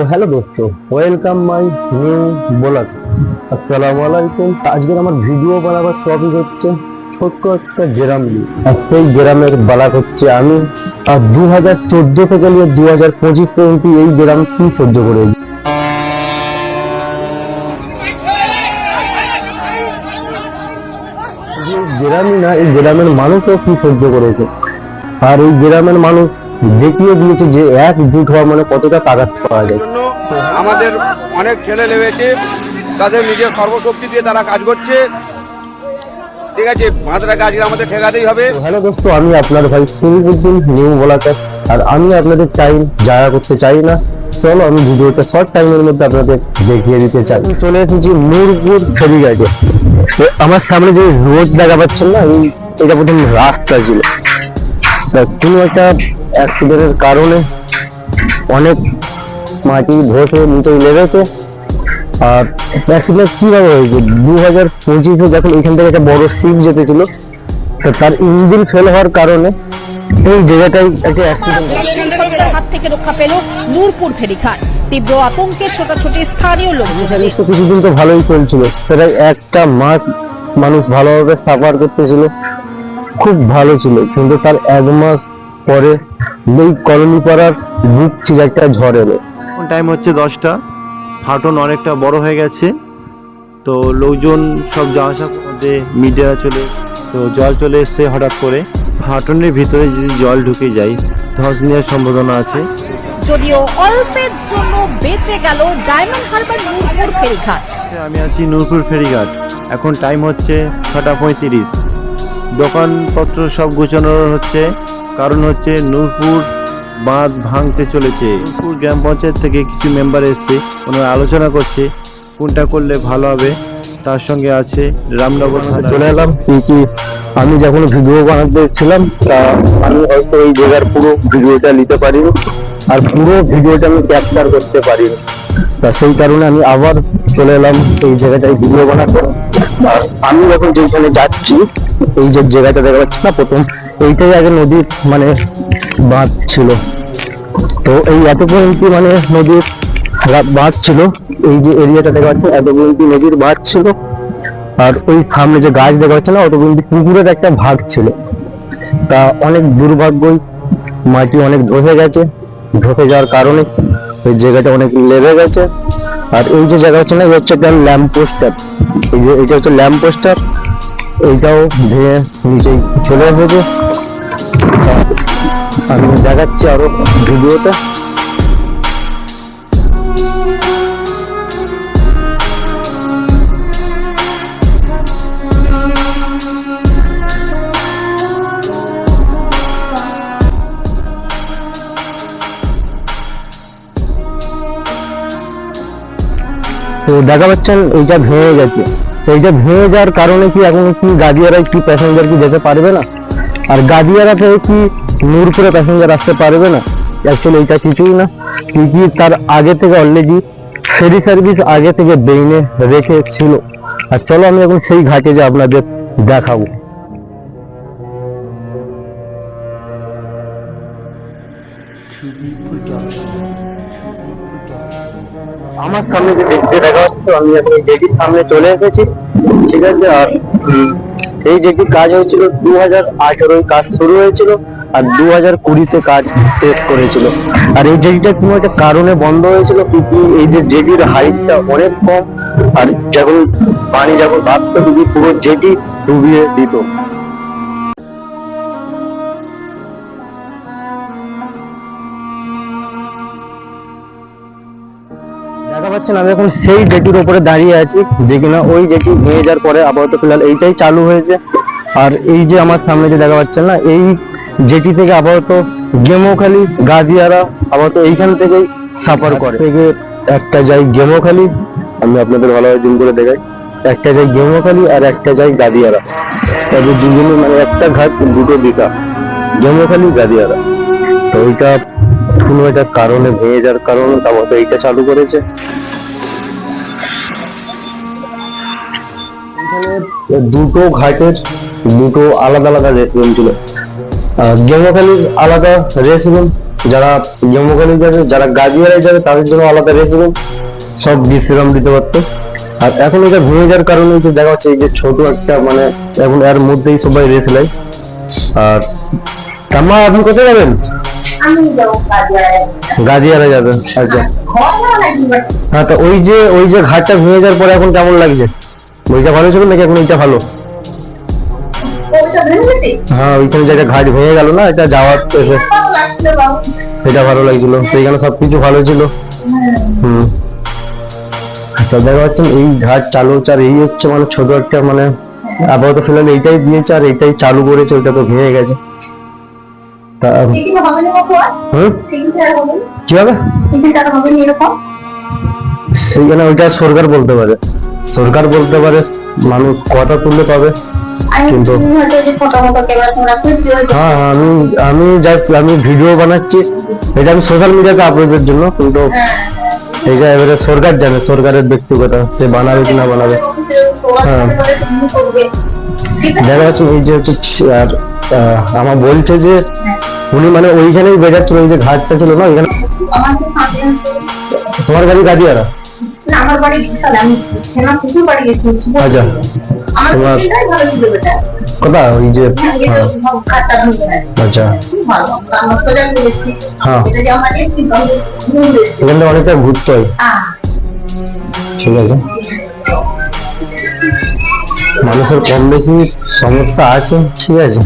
তো হ্যালো দোস্ত, welcome my new blog. আসসালামু আলাইকুম। আজকের আমার ভিডিও বানাবার টপিক হচ্ছে ছোট্ট একটা গ্রাম নিয়ে। আর সেই গ্রামের বালাক হচ্ছে আমি। আর 2014 থেকে নিয়ে 2025 পর্যন্ত এই গ্রাম কি সহ্য করেছি। গ্রামই না, এই গ্রামের মানুষও কি সহ্য করেছে। আর এই গ্রামের মানুষ দেখিয়ে দিয়েছে যে একজুট হওয়া মানে কতটা তাকাত পাওয়া যায়। আমাদের অনেক ছেলে লেগেছে, তাদের নিজের সর্বশক্তি দিয়ে তারা কাজ করছে। ঠিক আছে, মাত্রাকে আজকে আমাদের ঠেকাতেই হবে। হ্যালো দোস্ত, আমি আপনার ভাই সুনিউদ্দিন নিউ ব্লগার। আর আমি আপনাদের টাইম জায়া করতে চাই না। চলো আমি ভিডিওটা শর্ট টাইমের মধ্যে আপনাদের দেখিয়ে দিতে চাই। চলে এসেছি নূরপুর ফেরিঘাটে। আমার সামনে যে রোড দেখা পাচ্ছেন না, এটা প্রথম রাস্তা ছিল। কোনো একটা অ্যাক্সিডেন্টের কারণে অনেক মাটি ধসে নিচে লেগেছে। আর অ্যাক্সিডেন্ট কিভাবে হয়েছে, 2025-এ যখন এখান থেকে একটা বড় শিপ যেতেছিল, তো তার ইঞ্জিন ফেল হওয়ার কারণে এই জায়গাটাই একটা অ্যাক্সিডেন্ট। হাত থেকে রক্ষা পেল নূরপুর ফেরিঘাট। তীব্র আতঙ্কে ছোটাছুটি স্থানীয় লোকজন। কিছুদিন তো ভালোই চলছিল, সেটা একটা মাস মানুষ ভালোভাবে সাফার করতেছিল, খুব ভালো ছিল। কিন্তু তার এক মাস পরে এই কলোনি পাড়ার বুক ছিল একটা ঝড় এলো। টাইম হচ্ছে 10টা। ফাটন অনেকটা বড় হয়ে গেছে, তো লোকজন সব যাওয়া আসার মধ্যে মিডিয়া চলে, তো জল চলে এসছে হঠাৎ করে। ফাটনের ভিতরে যদি জল ঢুকে যায় ধস নেওয়ার সম্ভাবনা আছে। যদিও অল্পের জন্য বেঁচে গেল ডায়মন্ড হারবার নূরপুর ফেরিঘাট। আমি আছি নূরপুর ফেরিঘাট, এখন টাইম হচ্ছে 6:35। দোকানপত্র সব গুছানো হচ্ছে, কারণ হচ্ছে নূরপুর বাঁধ ভাঙতে চলেছে। নূরপুর গ্রাম পঞ্চায়েত থেকে কিছু মেম্বার এসছে, ওনারা আলোচনা করছে কোনটা করলে ভালো হবে। তার সঙ্গে আছে রামনগর। চলে এলাম কি আমি যখন ভিডিও বানাতে ছিলাম, তা আমি হয়তো এই জায়গার পুরো ভিডিওটা নিতে পারিনি, আর পুরো ভিডিওটা আমি ক্যাপচার করতে পারিনি। তা সেই কারণে আমি আবার চলে এলাম এই জায়গাটায় ভিডিও বানাতে। আর আমি যখন যেখানে যাচ্ছি, এই যে জায়গাটা দেখা যাচ্ছে না প্রথম, এইটাই আগে নদীর মানে বাঁধ ছিল। তো এই এত পর্যন্ত মানে নদীর বাঁধ ছিল, এই যে এরিয়াটা দেখা যাচ্ছে এত পর্যন্ত নদীর বাঁধ ছিল। আর ওই সামনে যে গাছ দেখা যাচ্ছে না, অত পর্যন্ত পুকুরের একটা ভাগ ছিল। তা অনেক দুর্ভাগ্যই মাটি অনেক ধসে গেছে, ধসে যাওয়ার কারণে ওই জায়গাটা অনেক লেগে গেছে। আর এই যে জায়গা হচ্ছে না, এই হচ্ছে একটা ল্যাম্প পোস্টার। এই যে এটা হচ্ছে ল্যাম্প পোস্টার, এইটাও ভেঙে নিচেই চলে এসেছে। আমি দেখাচ্ছি আরো ভিডিওতে। তো দেখা পাচ্ছেন এইটা ভেঙে গেছে। এইটা ভেঙে যাওয়ার কারণে কি এখন কি গাড়িয়ারা কি প্যাসেঞ্জার কি যেতে পারবে না? আর গাড়িয়ারা থেকে কি নূরপুরে প্যাসেঞ্জার আসতে পারবে না? অ্যাকচুয়ালি এইটা কিছুই না, কি তার আগে থেকে অলরেডি ফেরি সার্ভিস আগে থেকে বেইনে রেখেছিল। আর চলো আমি এখন সেই ঘাটে যে আপনাদের দেখাবো। আমার সামনে যে দেখতে দেখা যাচ্ছে, আমি এখন এই জেটির সামনে চলে এসেছি। ঠিক আছে, আর এই জেটির কাজ হয়েছিল 2018 কাজ শুরু হয়েছিল, আর 2020-তে কাজ শেষ করেছিল। আর এই জেটিটা কোনো একটা কারণে বন্ধ হয়েছিল, কিন্তু এই যে জেটির হাইটটা অনেক কম, আর যখন পানি যখন বাড়তো পুরো জেটি ডুবিয়ে দিত। দেখা পাচ্ছেন আমি এখন সেই জেটির উপরে দাঁড়িয়ে আছি, যে কিনা ওই জেটি ভেঙে যাওয়ার পরে আপাতত ফিলহাল এইটাই চালু হয়েছে। আর এই যে আমার সামনে যে দেখা পাচ্ছেন না, এই জেটি থেকে আপাতত গেমোখালি গাদিয়ারা আপাতত এইখান থেকেই সাফার করে। থেকে একটা যাই গেমোখালি, আমি আপনাদের ভালোভাবে জুম করে দেখাই, একটা যাই গেমোখালি আর একটা যাই গাদিয়ারা। তবে দুজনে মানে একটা ঘাট দুটো দিকা, গেমোখালি গাদিয়ারা। তো ওইটা কোনো একটা কারণে ভেঙে যাওয়ার কারণে আপাতত এইটা চালু করেছে। এখানে দুটো ঘাটের দুটো আলাদা আলাদা রেস্টুরেন্ট ছিল। গেমোখালির আলাদা রেস্টুরেন্ট, যারা জম্মুকালি যাবে, যারা গাজিয়ারায় যাবে তাদের জন্য আলাদা রেস রুম, সব বিশ্রাম দিতে পারতো। আর এখন এটা ভেঙে যাওয়ার কারণে যে দেখা যাচ্ছে এই যে ছোট একটা মানে এখন এর মধ্যেই সবাই রেস নেয়। আর তাম্মা আপনি কোথায় যাবেন? আমি যাবো গাজিয়ারা যাবেন, আচ্ছা। হ্যাঁ, তো ওই যে ঘাটটা ভেঙে যাওয়ার পরে এখন কেমন লাগছে? ওইটা ভালো ছিল নাকি এখন ওইটা ভালো? হ্যাঁ, ওইখানে যে একটা ঘাট ভেঙে গেল না, এটা যাওয়ার এটা ভালো লাগছিল, সেইখানে সবকিছু ভালো ছিল। হুম, আচ্ছা, দেখা যাচ্ছে এই ঘাট চালু হচ্ছে, আর এই হচ্ছে মানে ছোট একটা মানে আপাতত ফিলহাল এইটাই দিয়েছে আর এইটাই চালু করেছে, ওইটা তো ভেঙে গেছে। তা হুম, কি হবে সেইখানে ওইটা সরকার বলতে পারে, মানুষ কথা তুললে পাবে। কিন্তু হ্যাঁ, আমি জাস্ট আমি ভিডিও বানাচ্ছি, এটা আমি সোশ্যাল মিডিয়াতে আপলোডের জন্য, কিন্তু এটা এবারে সরকার জানে, সরকারের ব্যক্তিগত, সে বানাবে কি না বানাবে। হ্যাঁ, দেখা যাচ্ছে এই যে হচ্ছে আর আমার বলছে যে উনি মানে ওইখানেই বেজাচ্ছিল, ওই যে ঘাটটা ছিল না ওইখানে। তোমার বাড়ি গাদিয়ারা? আমার বাড়ি আমি বাড়ি গেছি। আচ্ছা, তোমার কথা ওই যে আচ্ছা, হ্যাঁ, এখানে অনেকটা ঘুরতে হয়। ঠিক আছে, মানুষের কম বেশি সমস্যা আছে, ঠিক আছে।